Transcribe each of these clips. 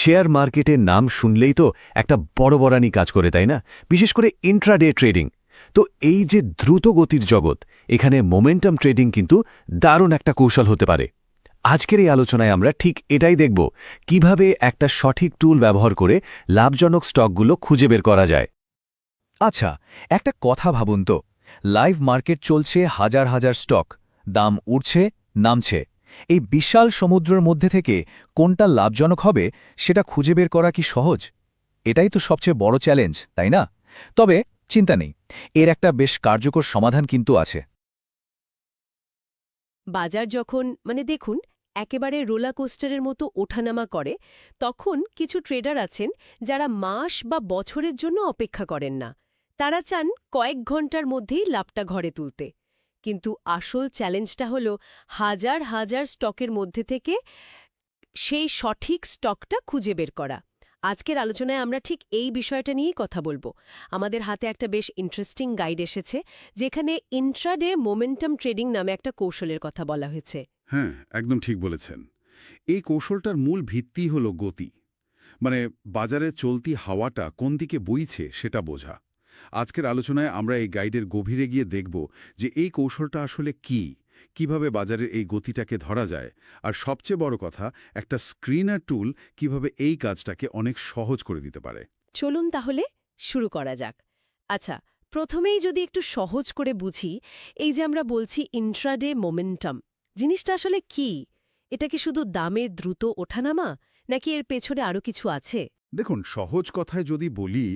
Share মার্কেটের নাম শুনলেই তো একটা বড়ানি কাজ করে, তাই না? বিশেষ করে ইন্ট্রাডে ট্রেডিং। তো এই যে দ্রুত গতির জগৎ, এখানে মোমেন্টাম ট্রেডিং কিন্তু দারুণ একটা কৌশল হতে পারে। আজকের এই আলোচনায় আমরা ঠিক এটাই দেখব, কিভাবে একটা সঠিক টুল ব্যবহার করে লাভজনক স্টকগুলো খুঁজে বের করা যায়। আচ্ছা, একটা কথা ভাবুন তো, লাইভ মার্কেট চলছে হাজার হাজার স্টক, দাম উঠছে নামছে। এই বিশাল সমুদ্রের মধ্যে থেকে কোনটা লাভজনক হবে সেটা খুঁজে বের করা কি সহজ? এটাই তো সবচেয়ে বড় চ্যালেঞ্জ, তাই না? তবে চিন্তা নেই, এর একটা বেশ কার্যকর সমাধান কিন্তু আছে। বাজার যখন দেখুন একেবারে রোলার কোস্টারের মতো ওঠানামা করে, তখন কিছু ট্রেডার আছেন যারা মাস বা বছরের জন্য অপেক্ষা করেন না। তারা চান কয়েক ঘন্টার মধ্যেই লাভটা ঘরে তুলতে। কিন্তু আসল চ্যালেঞ্জটা হলো হাজার হাজার স্টকের মধ্যে থেকে সেই সঠিক স্টকটা খুঁজে বের করা। আজকের আলোচনায় আমরা ঠিক এই বিষয়টা নিয়েই কথা বলবো। আমাদের হাতে একটা বেশ ইন্টারেস্টিং গাইড এসেছে, যেখানে ইন্ট্রাডে মোমেন্টাম ট্রেডিং নামে একটা কৌশলের কথা বলা হয়েছে। হ্যাঁ, একদম ঠিক বলেছেন। এই কৌশলটার মূল ভিত্তি হল গতি। মানে বাজারে চলতি হাওয়াটা কোন দিকে বইছে সেটা বোঝা। আজকের আলোচনায় আমরা এই গাইডের গভীরে গিয়ে দেখব যে এই কৌশলটা আসলে কি, কিভাবে বাজারের এই গতিটাকে ধরা যায়, আর সবচেয়ে বড় কথা, একটা স্ক্রিনার টুল কিভাবে এই কাজটাকে অনেক সহজ করে দিতে পারে। চলুন তাহলে শুরু করা যাক। আচ্ছা, প্রথমেই যদি একটু সহজ করে বুঝি, এই যে আমরা বলছি ইন্ট্রাডে মোমেন্টাম, জিনিসটা আসলে কি? এটা কি শুধু দামের দ্রুত ওঠানামা, নাকি এর পেছনে আরও কিছু আছে? দেখুন, সহজ কথায় যদি বলি,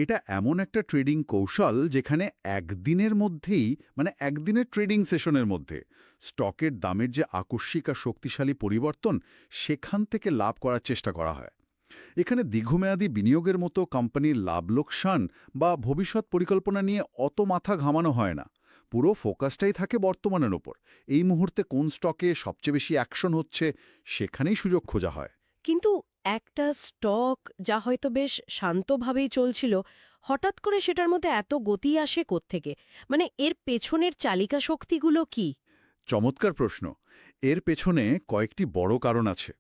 এটা এমন একটা ট্রেডিং কৌশল যেখানে একদিনের মধ্যেই, মানে একদিনের ট্রেডিং সেশনের মধ্যে স্টকের দামের যে আকস্মিক আর শক্তিশালী পরিবর্তন, সেখান থেকে লাভ করার চেষ্টা করা হয়। এখানে দীর্ঘমেয়াদী বিনিয়োগের মতো কোম্পানির লাভ লোকসান বা ভবিষ্যৎ পরিকল্পনা নিয়ে অত মাথা ঘামানো হয় না। পুরো ফোকাসটাই থাকে বর্তমানের ওপর। এই মুহূর্তে কোন স্টকে সবচেয়ে বেশি অ্যাকশন হচ্ছে, সেখানেই সুযোগ খোঁজা হয়। কিন্তু একটা স্টক যা হয়তো বেশ শান্তভাবেই চলছিল, হঠাৎ করে সেটার মধ্যে এত গতি আসে কোত্থেকে? এর পেছনের চালিকা শক্তিগুলো কি? চমৎকার প্রশ্ন। এর পেছনে কয়েকটি বড় কারণ আছে।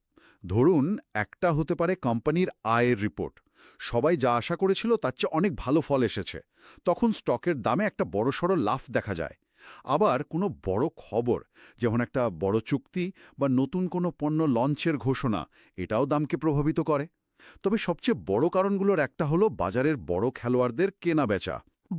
ধরুন, একটা হতে পারে কোম্পানির আয়ের রিপোর্ট। সবাই যা আশা করেছিল তার চেয়ে অনেক ভালো ফল এসেছে। তখন স্টকের দামে একটা বড়সড় লাফ দেখা যায়। আবার কোনো বড় খবর, যেমন একটা বড় চুক্তি বা নতুন কোনো পণ্য লঞ্চের ঘোষণা, এটাও দামকে প্রভাবিত করে। তবে সবচেয়ে বড় কারণগুলোর একটা হলো বাজারের বড় খেলোয়াড়দের কেনা বেচা,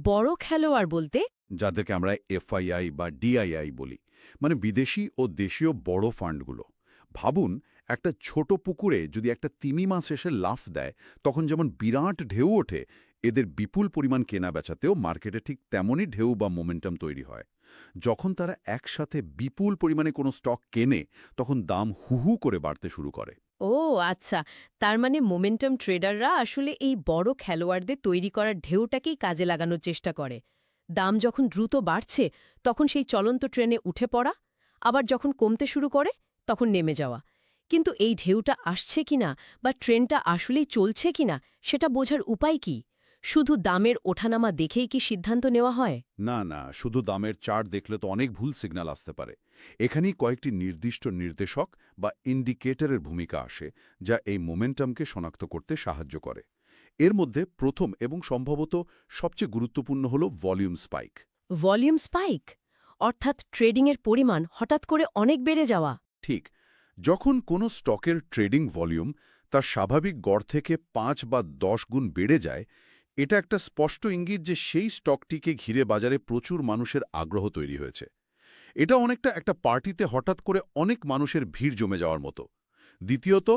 বড় খেলোয়াড় বলতে? যাদেরকে আমরা এফআইআই বা ডিআইআই বলি, মানে বিদেশি ও দেশীয় বড় ফান্ডগুলো। ভাবুন, একটা ছোট পুকুরে যদি একটা তিমি মাছ এসে লাফ দেয়, তখন যেমন বিরাট ঢেউ ওঠে, এদের বিপুল পরিমাণ কেনা বেচাতেও মার্কেটে ঠিক তেমনই ঢেউ বা মোমেন্টাম তৈরি হয়। যখন তারা একসাথে বিপুল পরিমাণে কোনো স্টক কেনে, তখন দাম হুহু করে বাড়তে শুরু করে। ও আচ্ছা, তার মোমেন্টাম ট্রেডাররা আসলে এই বড় খেলোয়াড়দের তৈরি করার ঢেউটাকেই কাজে লাগানোর চেষ্টা করে। দাম যখন দ্রুত বাড়ছে, তখন সেই চলন্ত ট্রেনে উঠে পড়া, আবার যখন কমতে শুরু করে তখন নেমে যাওয়া। কিন্তু এই ঢেউটা আসছে কিনা বা ট্রেনটা আসলেই চলছে কিনা, সেটা বোঝার উপায় কি? শুধু দামের ওঠানামা দেখেই কি সিদ্ধান্ত নেওয়া হয়? না, না, শুধু দামের চার্ট দেখলে তো অনেক ভুল সিগন্যাল আসতে পারে। এখানেই কয়েকটি নির্দিষ্ট নির্দেশক বা ইন্ডিকেটরের ভূমিকা আসে, যা এই মোমেন্টামকে শনাক্ত করতে সাহায্য করে। এর মধ্যে প্রথম এবং সম্ভবত সবচেয়ে গুরুত্বপূর্ণ হল ভলিউম স্পাইক। ভলিউম স্পাইক, অর্থাৎ ট্রেডিংয়ের পরিমাণ হঠাৎ করে অনেক বেড়ে যাওয়া? ঠিক, যখন কোনো স্টকের ট্রেডিং ভলিউম তার স্বাভাবিক গড় থেকে ৫ বা ১০ গুণ বেড়ে যায়, এটা একটা স্পষ্ট ইঙ্গিত যে সেই স্টকটিকে ঘিরে বাজারে প্রচুর মানুষের আগ্রহ তৈরি হয়েছে। এটা অনেকটা একটা পার্টিতে হঠাৎ করে অনেক মানুষের ভিড় জমে যাওয়ার মতো। দ্বিতীয়ত,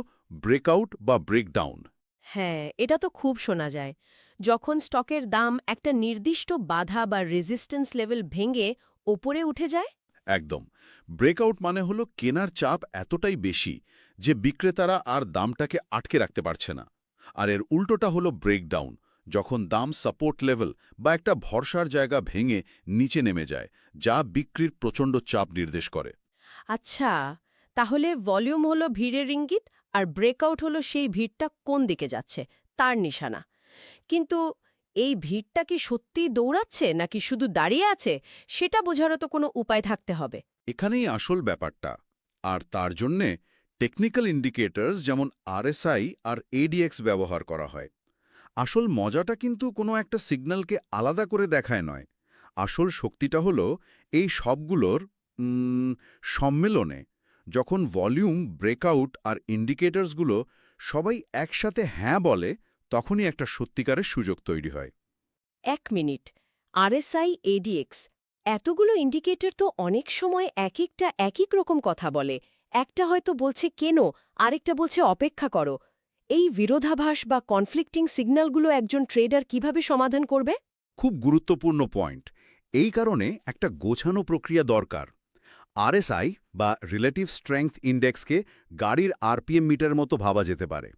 ব্রেকআউট বা ব্রেকডাউন। হ্যাঁ, এটা তো খুব শোনা যায়। যখন স্টকের দাম একটা নির্দিষ্ট বাধা বা রেজিস্ট্যান্স লেভেল ভেঙে ওপরে উঠে যায়? একদম। ব্রেকআউট মানে হলো কেনার চাপ এতটাই বেশি যে বিক্রেতারা আর দামটাকে আটকে রাখতে পারছে না। আর এর উল্টোটা হলো ব্রেকডাউন, যখন দাম সাপোর্ট লেভেল বা একটা ভরসার জায়গা ভেঙে নিচে নেমে যায়, যা বিক্রির প্রচণ্ড চাপ নির্দেশ করে। আচ্ছা, তাহলে ভলিউম হলো ভিড়ের ইঙ্গিত, আর ব্রেকআউট হলো সেই ভিড়টা কোন দিকে যাচ্ছে তার নিশানা। কিন্তু এই ভিড়টা কি সত্যিই দৌড়াচ্ছে নাকি শুধু দাঁড়িয়ে আছে, সেটা বোঝারও তো কোনো উপায় থাকতে হবে। এখানেই আসল ব্যাপারটা। আর তার জন্যে টেকনিক্যাল ইন্ডিকেটরস যেমন আরএসআই আর এডিএক্স ব্যবহার করা হয়। আসল মজাটা কিন্তু কোনো একটা সিগন্যালকে আলাদা করে দেখায় নয়। আসল শক্তিটা হলো এই সবগুলোর সম্মেলনে। যখন ভলিউম, ব্রেকআউট আর ইন্ডিকেটরসগুলো সবাই একসাথে হ্যাঁ বলে, তখনই একটা সত্যিকারের সুযোগ তৈরি হয়। 1 মিনিট, আরএসআই, এডিএক্স, এতগুলো ইন্ডিকেটর তো অনেক সময় এক এক রকম কথা বলে। একটা হয়তো বলছে কেন, আরেকটা বলছে অপেক্ষা করো। এই বিরোধাভাস বা কনফ্লিক্টিং সিগন্যালগুলো একজন ট্রেডার কিভাবে সমাধান করবে? খুব গুরুত্বপূর্ণ পয়েন্ট। এই কারণে একটা গোছানো প্রক্রিয়া দরকার। আরএসআই বা রিলেটিভ স্ট্রেংথ ইন্ডেক্সকে গাড়ির আরপিএম মিটার মতো ভাবা যেতে পারে।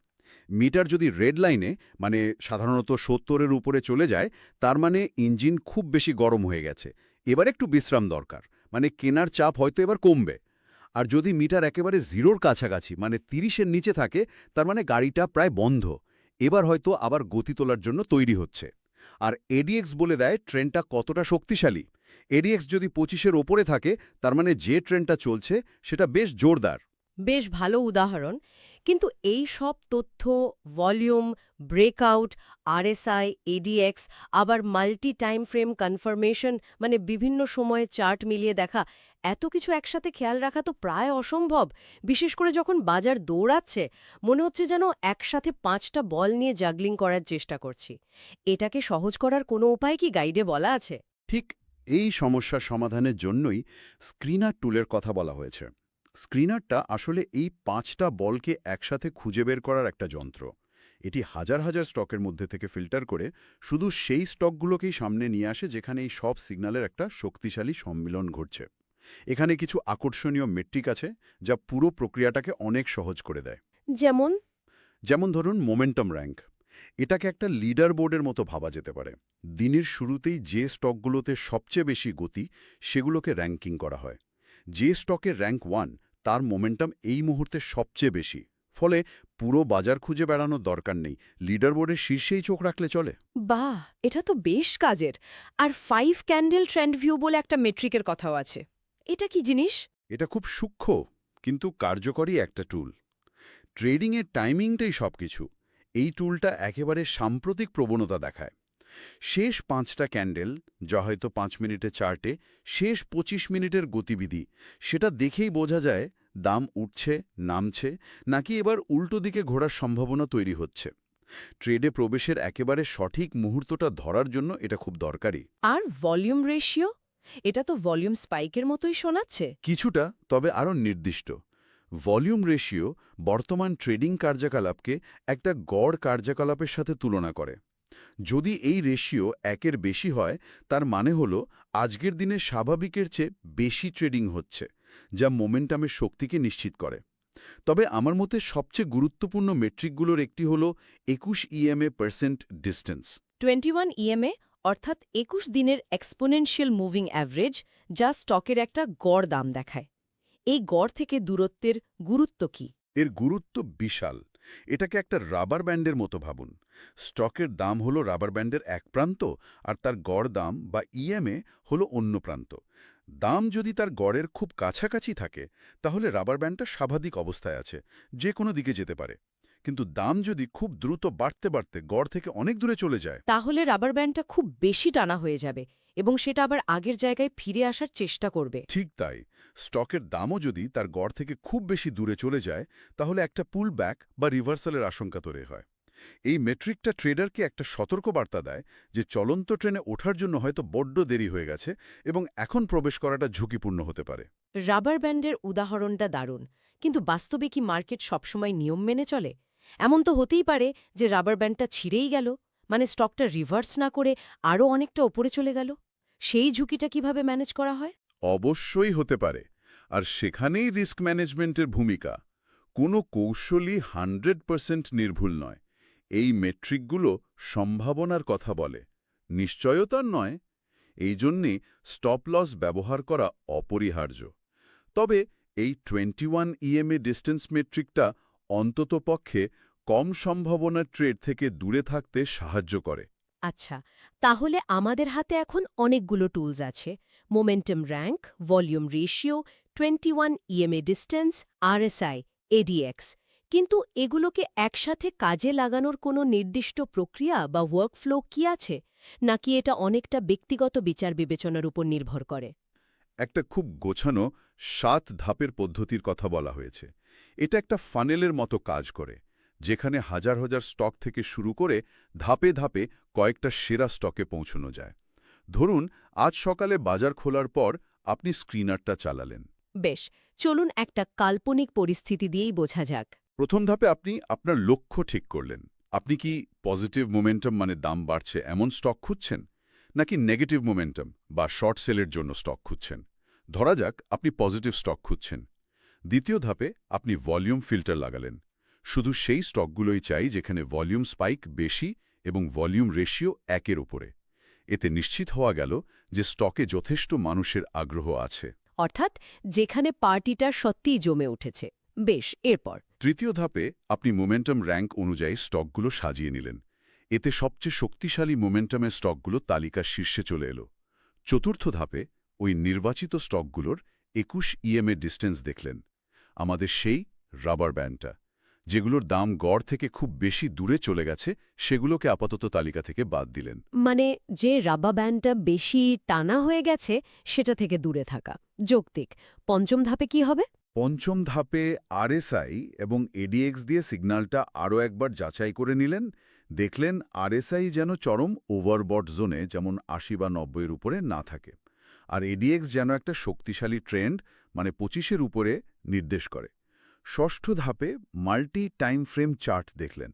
মিটার যদি রেড লাইনে, মানে সাধারণত ৭০-এর উপরে চলে যায়, তার মানে ইঞ্জিন খুব বেশি গরম হয়ে গেছে, এবার একটু বিশ্রাম দরকার, মানে কেনার চাপ হয়তো এবার কমবে। আর যদি মিটার একেবারে জিরোর কাছাকাছি, মানে ৩০-এর নিচে থাকে, তার মানে গাড়িটা প্রায় বন্ধ, এবার হয়তো আবার গতি তোলার জন্য তৈরি হচ্ছে। আর এডিএক্স বলে দেয় ট্রেনটা কতটা শক্তিশালী। এডিএক্স যদি ২৫-এর ওপরে থাকে, তার মানে যে ট্রেনটা চলছে সেটা বেশ জোরদার। বেশ ভালো উদাহরণ। কিন্তু এই সব তথ্য, ভলিউম, ব্রেকআউট, আরএসআই, এডিএক্স, আবার মাল্টি টাইম ফ্রেম কনফার্মেশন, মানে বিভিন্ন সময়ে চার্ট মিলিয়ে দেখা, এত কিছু একসাথে খেয়াল রাখা তো প্রায় অসম্ভব। বিশেষ করে যখন বাজার দৌড়াচ্ছে, মনে হচ্ছে যেন একসাথে ৫টা বল নিয়ে জাগলিং করার চেষ্টা করছি। এটাকে সহজ করার কোনো উপায় কি গাইডে বলা আছে? ঠিক এই সমস্যার সমাধানের জন্যই স্ক্রিনার টুলের কথা বলা হয়েছে। স্ক্রিনারটা আসলে এই ৫টা বলকে একসাথে খুঁজে বের করার একটা যন্ত্র। এটি হাজার হাজার স্টকের মধ্যে থেকে ফিল্টার করে শুধু সেই স্টকগুলোকেই সামনে নিয়ে আসে যেখানে এই সব সিগন্যালের একটা শক্তিশালী সম্মিলন ঘটছে। এখানে কিছু আকর্ষণীয় মেট্রিক আছে যা পুরো প্রক্রিয়াটাকে অনেক সহজ করে দেয়। যেমন? যেমন ধরুন মোমেন্টাম র্যাঙ্ক। এটাকে একটা লিডার বোর্ডের মতো ভাবা যেতে পারে। দিনের শুরুতেই যে স্টকগুলোতে সবচেয়ে বেশি গতি, সেগুলোকে র্যাঙ্কিং করা হয়। যে স্টকের র্যাঙ্ক 1, তার মোমেন্টাম এই মুহূর্তে সবচেয়ে বেশি। ফলে পুরো বাজার খুঁজে বেড়ানোর দরকার নেই, লিডার বোর্ডের শীর্ষেই চোখ রাখলে চলে। বাহ, এটা তো বেশ কাজের। আর 5 ক্যান্ডেল ট্রেন্ড ভিউ বলে একটা মেট্রিকের কথাও আছে। এটা কি জিনিস? এটা খুব সূক্ষ্ম কিন্তু কার্যকরী একটা টুল। ট্রেডিংয়ের টাইমিংটাই সবকিছু। এই টুলটা একেবারে সাম্প্রতিক প্রবণতা দেখায়। শেষ 5টা ক্যান্ডেল, যা হয়তো 5 মিনিটের চার্টে, শেষ 25 মিনিটের গতিবিধি, সেটা দেখেই বোঝা যায় দাম উঠছে, নামছে, নাকি এবার উল্টো দিকে ঘোরার সম্ভাবনা তৈরি হচ্ছে। ট্রেডে প্রবেশের একেবারে সঠিক মুহূর্তটা ধরার জন্য এটা খুব দরকারি। আর ভলিউম রেশিও? এটা তো ভলিউম স্পাইকের মতোই শোনাচ্ছে। কিছুটা, তবে আরও নির্দিষ্ট। ভলিউম রেশিও বর্তমান ট্রেডিং কার্যকলাপকে একটা গড় কার্যকলাপের সাথে তুলনা করে। যদি এই রেশিও 1-এর বেশি হয়, তার মানে হলো আজকের দিনে স্বাভাবিকের চেয়ে বেশি ট্রেডিং হচ্ছে, যা মোমেন্টামের শক্তিকে নিশ্চিত করে। তবে আমার মতে সবচেয়ে গুরুত্বপূর্ণ মেট্রিকগুলোর একটি হলো 21 EMA% ডিস্টেন্স। 21 ইএমএ, অর্থাৎ 21 দিনের এক্সপোনেনশিয়াল মুভিং অ্যাভারেজ, যা স্টকের একটা গড় দাম দেখায়। এই গড় থেকে দূরত্বের গুরুত্ব কি? এর গুরুত্ব বিশাল। এটাকে একটা রাবার ব্যান্ডের মতো ভাবুন। স্টকের দাম হলো রাবার ব্যান্ডের এক প্রান্ত, আর তার গড় দাম বা ইএমএ হলো অন্য প্রান্ত। দাম যদি তার গড়ের খুব কাছাকাছি থাকে, তাহলে রাবার ব্যান্ডটা স্বাভাবিক অবস্থায় আছে, যে কোনো দিকে যেতে পারে। কিন্তু দাম যদি খুব দ্রুত বাড়তে বাড়তে গড় থেকে অনেক দূরে চলে যায়, তাহলে রাবার ব্যান্ডটা খুব বেশি টানা হয়ে যাবে এবং সেটা আবার আগের জায়গায় ফিরে আসার চেষ্টা করবে। ঠিক তাই, স্টকের দামও যদি তার গড় থেকে খুব বেশি দূরে চলে যায়, তাহলে একটা পুল ব্যাক বা রিভার্সালের আশঙ্কা তৈরি হয়। এই মেট্রিকটা ট্রেডারকে একটা সতর্কবার্তা দেয় যে চলন্ত ট্রেনে ওঠার জন্য হয়তো বড্ড দেরি হয়ে গেছে এবং এখন প্রবেশ করাটা ঝুঁকিপূর্ণ হতে পারে। রাবার ব্যান্ডের উদাহরণটা দারুণ, কিন্তু বাস্তবে কি মার্কেট সবসময় নিয়ম মেনে চলে? এমন তো হতেই পারে যে রাবার ব্যান্ডটা ছিঁড়েই গেল, মানে স্টকটা রিভার্স না করে আরও অনেকটা ওপরে চলে গেল। সেই ঝুঁকিটা কিভাবে ম্যানেজ করা হয়? অবশ্যই হতে পারে, আর সেখানেই রিস্ক ম্যানেজমেন্টের ভূমিকা। কোনো কৌশলই 100% নির্ভুল নয়। এই মেট্রিকগুলো সম্ভাবনার কথা বলে, নিশ্চয়তার নয়। এই জন্যে স্টপ লস ব্যবহার করা অপরিহার্য। তবে এই 21 EMA ডিস্টেন্স মেট্রিকটা অন্ততপক্ষে কম সম্ভাবনার ট্রেড থেকে দূরে থাকতে সাহায্য করে। আচ্ছা, তাহলে আমাদের হাতে এখন অনেকগুলো টুলস আছে: momentum rank, volume ratio, 21 EMA distance, RSI, ADX. কিন্তু এগুলোকে একসাথে কাজে লাগানোর কোনো নির্দিষ্ট প্রক্রিয়া বা ওয়ার্কফ্লো কি আছে, নাকি এটা অনেকটা ব্যক্তিগত বিচার বিবেচনার উপর নির্ভর করে? একটা খুব গোছানো 7 ধাপের পদ্ধতির কথা বলা হয়েছে। এটা একটা ফানেলের মতো কাজ করে, যেখানে হাজার হাজার স্টক থেকে শুরু করে ধাপে ধাপে কয়েকটা সেরা স্টকে পৌঁছানো যায়। ধরুন, আজ সকালে বাজার খোলার পর আপনি স্ক্রিনারটা চালালেন। বেশ, চলুন একটা কাল্পনিক পরিস্থিতি দিয়েই বোঝা যাক। প্রথম ধাপে আপনি আপনার লক্ষ্য ঠিক করলেন। আপনি কি পজিটিভ মোমেন্টাম মানে দাম বাড়ছে এমন স্টক খুঁজছেন, নাকি নেগেটিভ মোমেন্টাম বা শর্ট সেলের জন্য স্টক খুঁজছেন? ধরা যাক আপনি পজিটিভ স্টক খুঁজছেন। দ্বিতীয় ধাপে আপনি ভলিউম ফিল্টার লাগালেন। শুধু সেই স্টকগুলোই চাই যেখানে ভলিউম স্পাইক বেশি এবং ভলিউম রেশিও 1-এর উপরে। এতে নিশ্চিত হওয়া গেল যে স্টকে যথেষ্ট মানুষের আগ্রহ আছে। অর্থাৎ যেখানে পার্টিটা সত্যিই জমে উঠেছে। বেশ, এরপর? তৃতীয় ধাপে আপনি মোমেন্টাম র্যাঙ্ক অনুযায়ী স্টকগুলো সাজিয়ে নিলেন। এতে সবচেয়ে শক্তিশালী মোমেন্টামের স্টকগুলো তালিকার শীর্ষে চলে এলো। চতুর্থ ধাপে ওই নির্বাচিত স্টকগুলোর 21 ইএম-এর ডিস্টেন্স দেখলেন। আমাদের সেই রাবার ব্যান্ডটা, যেগুলোর দাম গড় থেকে খুব বেশি দূরে চলে গেছে, সেগুলোকে আপাতত তালিকা থেকে বাদ দিলেন। মানে যে রাবার ব্যান্ডটা বেশি টানা হয়ে গেছে সেটা থেকে দূরে থাকা। যৌক্তিক। পঞ্চম ধাপে কি হবে? পঞ্চম ধাপে আরএসআই এবং এডিএক্স দিয়ে সিগন্যালটা আরও একবার যাচাই করে নিলেন। দেখলেন আরএসআই যেন চরম ওভারবট জোনে, যেমন ৮০ বা ৯০-এর উপরে না থাকে, আর এডিএক্স যেন একটা শক্তিশালী ট্রেন্ড মানে ২৫-এর উপরে নির্দেশ করে। ষষ্ঠ ধাপে মাল্টি টাইম ফ্রেম চার্ট দেখলেন।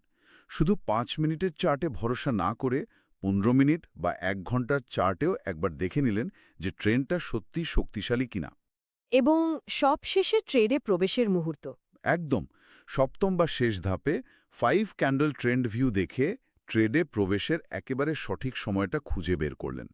শুধু ৫ মিনিটের চার্টে ভরসা না করে ১৫ মিনিট বা ১ ঘন্টার চার্টেও একবার দেখে নিলেন যে ট্রেন্ডটা সত্যি শক্তিশালী কিনা। এবং সবশেষে ট্রেডে প্রবেশের মুহূর্ত। একদম। সপ্তম বা শেষ ধাপে 5 ক্যান্ডেল ট্রেন্ড ভিউ দেখে ট্রেডে প্রবেশের একেবারে সঠিক সময়টা খুঁজে বের করলেন।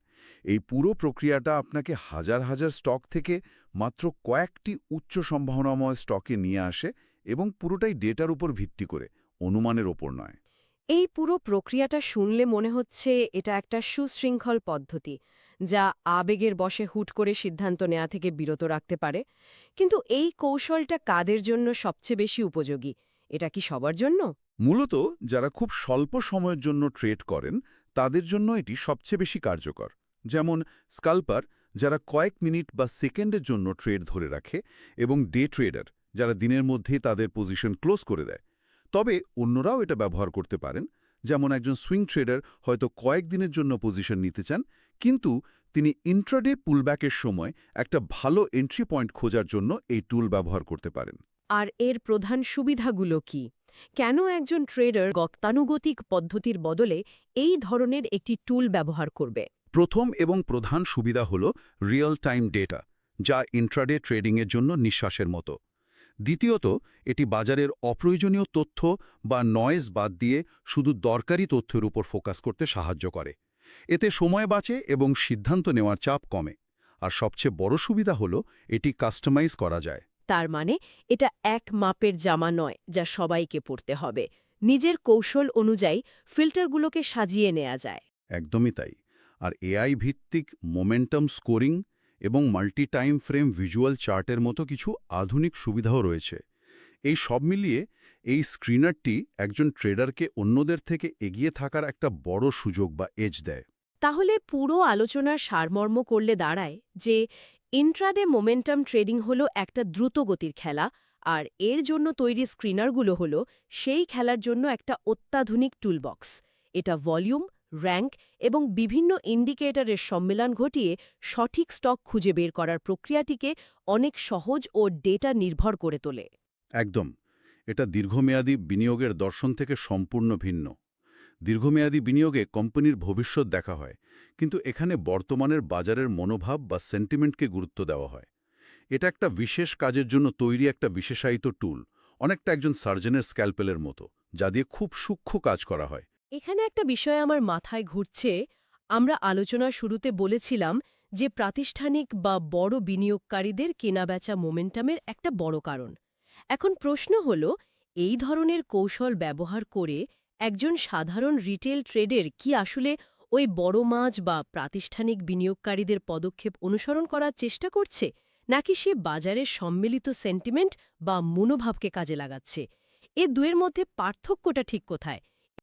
এই পুরো প্রক্রিয়াটা আপনাকে হাজার হাজার স্টক থেকে মাত্র কয়েকটি উচ্চ সম্ভাবনাময় স্টকে নিয়ে আসে, এবং পুরোটাই ডেটার উপর ভিত্তি করে, অনুমানের ওপর নয়। এই পুরো প্রক্রিয়াটা শুনলে মনে হচ্ছে এটা একটা সুশৃঙ্খল পদ্ধতি, যা আবেগের বশে হুট করে সিদ্ধান্ত নেওয়া থেকে বিরত রাখতে পারে। কিন্তু এই কৌশলটা কাদের জন্য সবচেয়ে বেশি উপযোগী? এটা কি সবার জন্য? মূলত যারা খুব স্বল্প সময়ের জন্য ট্রেড করেন, তাদের জন্য এটি সবচেয়ে বেশি কার্যকর। যেমন স্কাল্পার, যারা কয়েক মিনিট বা সেকেন্ডের জন্য ট্রেড ধরে রাখে, এবং ডে ট্রেডার, যারা দিনের মধ্যেই তাদের পজিশন ক্লোজ করে দেয়। তবে অন্যরাও এটা ব্যবহার করতে পারেন। যেমন একজন সুইং ট্রেডার হয়তো কয়েক দিনের জন্য পজিশন নিতে চান, কিন্তু তিনি ইন্ট্রাডে পুলব্যাকের সময় একটা ভালো এন্ট্রি পয়েন্ট খোঁজার জন্য এই টুল ব্যবহার করতে পারেন। আর এর প্রধান সুবিধাগুলো কি? কেন একজন ট্রেডার গতানুগতিক পদ্ধতির বদলে এই ধরনের একটি টুল ব্যবহার করবে? প্রথম এবং প্রধান সুবিধা হল রিয়েল টাইম ডেটা, যা ইন্ট্রাডে ট্রেডিংয়ের জন্য নিঃশ্বাসের মতো। দ্বিতীয়ত, এটি বাজারের অপ্রয়োজনীয় তথ্য বা নয়েজ বাদ দিয়ে শুধু দরকারি তথ্যের উপর ফোকাস করতে সাহায্য করে। এতে সময় বাঁচে এবং সিদ্ধান্ত নেওয়ার চাপ কমে। আর সবচেয়ে বড় সুবিধা হল এটি কাস্টমাইজ করা যায়। তার মানে এটা এক মাপের জামা নয় যা সবাইকে পরতে হবে। নিজের কৌশল অনুযায়ী ফিল্টারগুলোকে সাজিয়ে নেওয়া যায়। একদমই তাই। আর এআই ভিত্তিক মোমেন্টাম স্কোরিং এবং মাল্টি টাইম ফ্রেম ভিজুয়াল চার্টের মতো কিছু আধুনিক সুবিধাও রয়েছে। এই সব মিলিয়ে এই স্ক্রিনারটি একজন ট্রেডারকে অন্যদের থেকে এগিয়ে থাকার একটা বড় সুযোগ বা এজ দেয়। তাহলে পুরো আলোচনার সারমর্ম করলে দাঁড়ায় যে ইন্ট্রাডে মোমেন্টাম ট্রেডিং হলো একটা দ্রুতগতির খেলা, আর এর জন্য তৈরি স্ক্রিনারগুলো হলো সেই খেলার জন্য একটা অত্যাধুনিক টুলবক্স। এটা ভলিউম, র্যাঙ্ক এবং বিভিন্ন ইন্ডিকেটরের সম্মেলন ঘটিয়ে সঠিক স্টক খুঁজে বের করার প্রক্রিয়াটিকে অনেক সহজ ও ডেটা নির্ভর করে তোলে। একদম। এটা দীর্ঘমেয়াদী বিনিয়োগের দর্শন থেকে সম্পূর্ণ ভিন্ন। দীর্ঘমেয়াদী বিনিয়োগে কোম্পানির ভবিষ্যৎ দেখা হয়, কিন্তু এখানে বর্তমানের বাজারের মনোভাব বা সেন্টিমেন্টকে গুরুত্ব দেওয়া হয়। এটা একটা বিশেষ কাজের জন্য তৈরি একটা বিশেষায়িত টুল, অনেকটা একজন সার্জনের স্ক্যালপেলের মতো, যা দিয়ে খুব সূক্ষ্ম কাজ করা হয়। এখানে একটা বিষয় আমার মাথায় ঘুরছে। আমরা আলোচনার শুরুতে বলেছিলাম যে প্রাতিষ্ঠানিক বা বড় বিনিয়োগকারীদের কেনাবেচা মোমেন্টামের একটা বড় কারণ। এখন প্রশ্ন হল, এই ধরনের কৌশল ব্যবহার করে একজন সাধারণ রিটেল ট্রেডের কি আসলে ওই বড় মাছ বা প্রাতিষ্ঠানিক বিনিয়োগকারীদের পদক্ষেপ অনুসরণ করার চেষ্টা করছে, নাকি সে বাজারের সম্মিলিত সেন্টিমেন্ট বা মনোভাবকে কাজে লাগাচ্ছে? এ দুয়ের মধ্যে পার্থক্যটা ঠিক কোথায়?